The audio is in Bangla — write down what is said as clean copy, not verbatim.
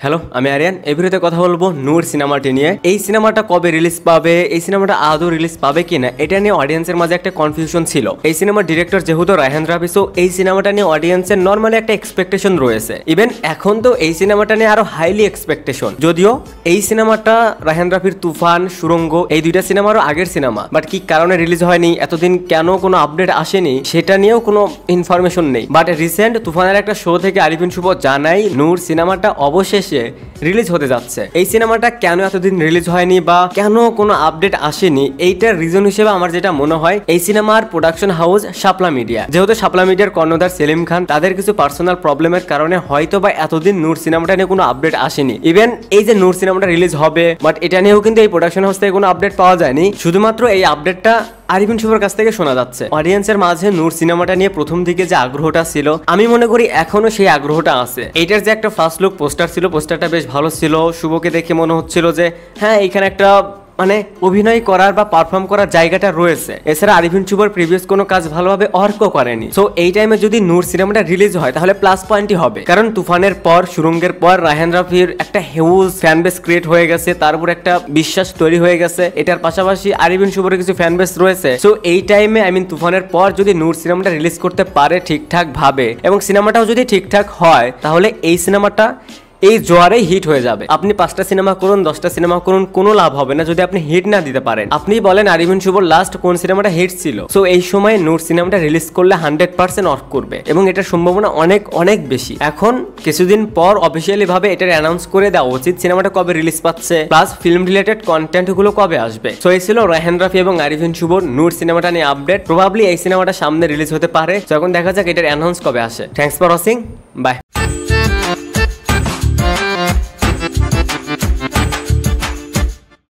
হ্যালো, আমি আরিয়ান। এই ভিডিওতে কথা বলবো নূর সিনেমাটি নিয়ে। এই সিনেমাটা কবে রিলিজ পাবে, এই সিনেমাটা আদৌ রিলিজ পাবে কিনা, এটা নিয়ে অডিয়েন্সের মাঝে একটা কনফিউশন ছিল। এই সিনেমার ডিরেক্টর যেহেতু রায়হান রাফি, সো এই সিনেমাটা নিয়ে অডিয়েন্সের নর্মালি একটা এক্সপেকটেশন রয়েছে। ইভেন এখন তো এই সিনেমাটা নিয়ে আরো হাইলি এক্সপেকটেশন। যদিও এই সিনেমাটা রায়হান রাফির তুফান, সুরঙ্গ এই দুইটা সিনেমারও আগের সিনেমা, বাট কি কারণে রিলিজ হয়নি, এতদিন কেন কোনো আপডেট আসেনি, সেটা নিয়েও কোনো ইনফরমেশন নেই। বাট রিসেন্ট তুফানের একটা শো থেকে আরিফিন শুভ জানাই নূর সিনেমাটা অবশ্যই রিলিজ হতে যাচ্ছে। এই সিনেমাটা কেন এতদিন রিলিজ হয়নি বা কেন কোনো আপডেট আসেনি, এইটার রিজন হিসেবে আমার যেটা মনে হয়, এই সিনেমার প্রোডাকশন হাউস শাপলা মিডিয়া। যেহেতু শাপলা মিডিয়ার কর্ণধার সেলিম খান, তাদের কিছু পার্সোনাল প্রবলেমের কারণে হয়তো বা এতদিন নূর সিনেমাটা নিয়ে কোনো আপডেট আসেনি। ইভেন এই যে নূর সিনেমাটা রিলিজ হবে, বাট এটা নিয়েও কিন্তু এই প্রোডাকশন হাউস থেকে কোনো আপডেট পাওয়া যায়নি। শুধুমাত্র এই আপডেটটা আরিফিন শুভর কাছ থেকে শোনা যাচ্ছে। অডিয়েন্সের মাঝে নূর সিনেমাটা নিয়ে প্রথম দিকে যে আগ্রহটা ছিল, আমি মনে করি এখনো সেই আগ্রহটা আছে। এইটার যে একটা ফার্স্ট লুক পোস্টার ছিল, পোস্টারটা বেশ ভালো ছিল। শুভকে দেখে মনে হচ্ছিল যে হ্যাঁ, এখানে একটা মানে অভিনয় করার বা পারফর্ম করার জায়গাটা রয়েছে। এছাড়া আরিফিন শুভর প্রিভিয়াস কোনো কাজ ভালোভাবে অর্ক করেনি। সো এই টাইমে যদি নূর সিনেমাটা রিলিজ হয় তাহলে প্লাস পয়েন্টই হবে, কারণ তুফানের পর, সুরঙ্গের পর রায়হান রাফির একটা হিউজ ফ্যান বেস ক্রিয়েট হয়ে গেছে, তারপর একটা বিশ্বাস তৈরি হয়ে গেছে। এটার পাশাপাশি আরিফিন শুভর কিছু ফ্যান বেস রয়েছে। সো এই টাইমে তুফানের পর যদি নূর সিনেমাটা রিলিজ করতে পারে ঠিকঠাক ভাবে, এবং সিনেমাটাও যদি ঠিকঠাক হয়, তাহলে এই সিনেমাটা এই জোয়ারে হিট হয়ে যাবে। আপনি 5টা সিনেমা করুন, 10টা সিনেমা করুন, কোনো লাভ হবে না যদি আপনি হিট না দিতে পারেন। আপনি বলেন আরিফিন শুভর লাস্ট কোন সিনেমাটা হিট ছিল? সো এই সময় নূর সিনেমাটা রিলিজ করলে 100% অর্ক করবে, এবং এটার সম্ভাবনা অনেক অনেক বেশি। এখন কিছুদিন পর অফিসিয়ালি ভাবে এটার অ্যানাউন্স করে দেওয়া উচিত সিনেমাটা কবে রিলিজ পাচ্ছে, প্লাস ফিল্ম রিলেটেড কন্টেন্ট গুলো কবে আসবে। সো এই ছিল রায়হান রাফি এবং আরিফিন শুভর নূর সিনেমাটা নিয়ে আপডেট। প্রবাবলি এই সিনেমাটা সামনে রিলিজ হতে পারে। তো এখন দেখা যাক এটার অ্যানাউন্স কবে আসে। Thanks for watching, by.